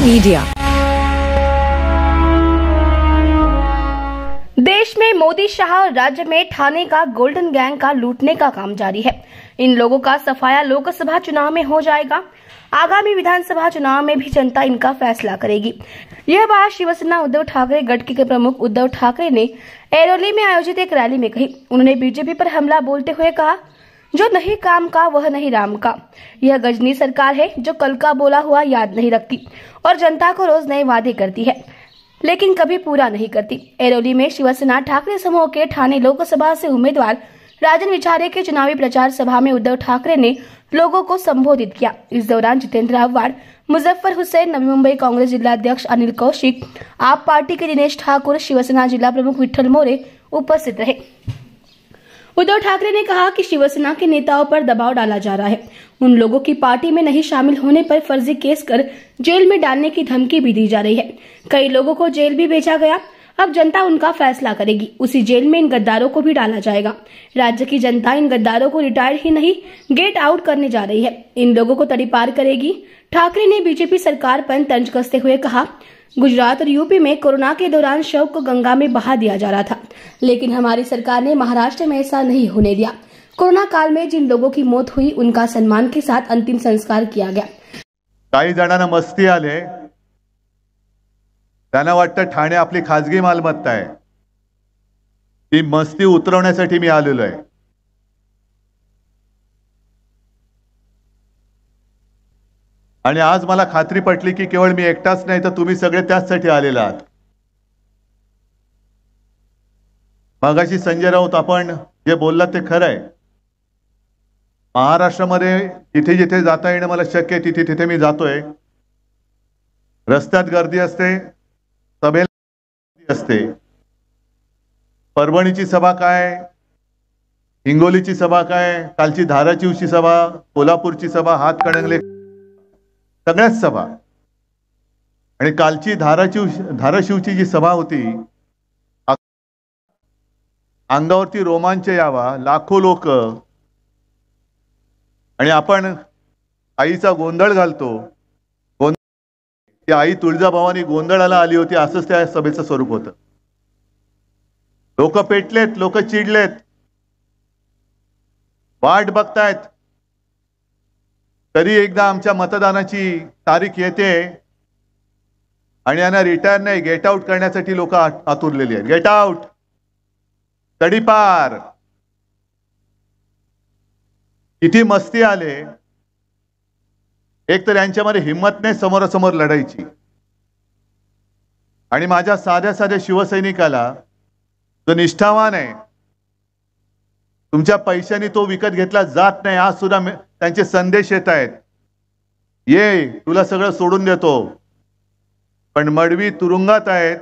Media. देश में मोदी शाह और राज्य में ठाणे का गोल्डन गैंग का लूटने का काम जारी है। इन लोगों का सफाया लोकसभा चुनाव में हो जाएगा। आगामी विधानसभा चुनाव में भी जनता इनका फैसला करेगी। यह बात शिवसेना उद्धव ठाकरे गठ के प्रमुख उद्धव ठाकरे ने ऐरोली में आयोजित एक रैली में कही। उन्होंने बीजेपी पर हमला बोलते हुए कहा, जो नहीं काम का वह नहीं राम का। यह गजनी सरकार है जो कल का बोला हुआ याद नहीं रखती और जनता को रोज नए वादे करती है लेकिन कभी पूरा नहीं करती। ऐरोली में शिवसेना ठाकरे समूह के ठाणे लोकसभा से उम्मीदवार राजन विचारे के चुनावी प्रचार सभा में उद्धव ठाकरे ने लोगों को संबोधित किया। इस दौरान जितेंद्र आव्हाड, मुजफ्फर हुसैन, नवी मुंबई कांग्रेस जिला अध्यक्ष अनिल कौशिक, आप पार्टी के दिनेश ठाकुर, शिवसेना जिला प्रमुख विठ्ठल मोरे उपस्थित रहे। उद्धव ठाकरे ने कहा कि शिवसेना के नेताओं पर दबाव डाला जा रहा है। उन लोगों की पार्टी में नहीं शामिल होने पर फर्जी केस कर जेल में डालने की धमकी भी दी जा रही है। कई लोगों को जेल भी भेजा गया। अब जनता उनका फैसला करेगी। उसी जेल में इन गद्दारों को भी डाला जाएगा। राज्य की जनता इन गद्दारों को रिटायर ही नहीं, गेट आउट करने जा रही है। इन लोगों को तड़ीपार करेगी। ठाकरे ने बीजेपी सरकार पर तंज कसते हुए कहा, गुजरात और यूपी में कोरोना के दौरान शव को गंगा में बहा दिया जा रहा था, लेकिन हमारी सरकार ने महाराष्ट्र में ऐसा नहीं होने दिया। कोरोना काल में जिन लोगों की मौत हुई उनका सम्मान के साथ अंतिम संस्कार किया गया। काही जणांना मस्ती आले, त्यांना वाटतं ठाणे आपली खाजगी मालमत्ता आहे। ती मस्ती उतरवण्यासाठी मी आलेलो आहे। आणि आज मला खात्री पटली की केवळ मी एकटाच नाही तर तुम्ही सगळे त्याचसाठी आलेला आहात। मगाशी संजय राऊत आपण जे बोललात ते खरं आहे। महाराष्ट्रामध्ये जिथे जिथे जाता येणं मला शक्य आहे तिथे तिथे मी जातोय। रस्त्यात गर्दी असते, सभेला गर्दी असते। परभणीची सभा काय, हिंगोलीची सभा काय, कालची धाराशिवची सभा, कोल्हापूरची सभा, हातकणंगले सगळ्याच सभा। आणि कालची धाराशिवची जी सभा होती, अंगावरती रोमांच यावा, लाखो लोक, आणि आपण आईचा गोंधळ घालतो। ती आई तुळजाभवानी गोंधळाला आली होती, असंच त्या सभेचं स्वरूप होतं। लोक पेटलेत, लोक चिडलेत, वाट बघतायत तरी एकदा आमच्या मतदानाची तारीख येते आणि यांना रिटायर नाही, गेट आउट करण्यासाठी लोक आतुरलेली आहेत। गेट आउट, तडीपार। किती मस्ती आले। एक तर यांच्यामध्ये हिम्मत नाही समोरासमोर लढायची। आणि माझ्या साध्या साध्या शिवसैनिकाला जो निष्ठावान आहे, तुमच्या पैशाने तो विकत घेतला जात नाही। आज सुद्धा त्यांचे संदेश येत आहेत, ये तुला सगळं सोडून देतो। पण मडवी तुरुंगात आहेत,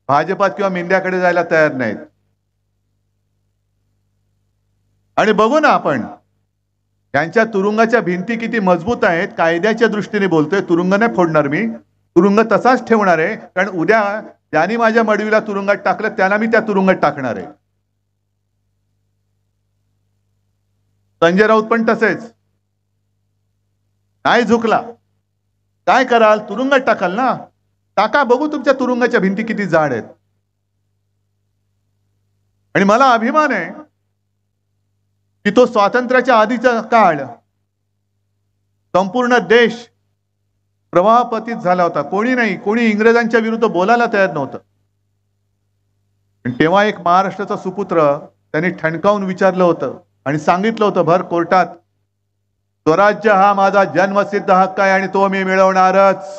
भाजपात किंवा मिंद्याकडे जायला तयार नाहीत। आणि बघू ना आपण यांच्या तुरुंगाच्या भिंती किती मजबूत आहेत। कायद्याच्या दृष्टीने बोलतोय, तुरुंग नाही फोडणार मी, तुरुंग तसाच ठेवणार आहे। कारण उद्या ज्यांनी माझ्या मडवीला तुरुंगात टाकलं त्याला मी त्या तुरुंगात टाकणार आहे। संजय राऊत पण तसेच नाही झुकला। काय कराल, तुरुंगात टाकाल ना, टाका, बघू तुमच्या तुरुंगाच्या भिंती किती जाड आहेत। आणि मला अभिमान आहे की तो स्वातंत्र्याच्या आधीचा काळ संपूर्ण देश प्रवाहपतीत झाला होता। कोणी इंग्रजांच्या विरुद्ध बोलायला तयार नव्हतं। तेव्हा एक महाराष्ट्राचा सुपुत्र त्यांनी ठणकावून विचारलं होतं आणि सांगितलं होतं भर कोर्टात, स्वराज्य हा माझा जन्मसिद्ध हक्क आहे आणि तो मी मिळवणारच।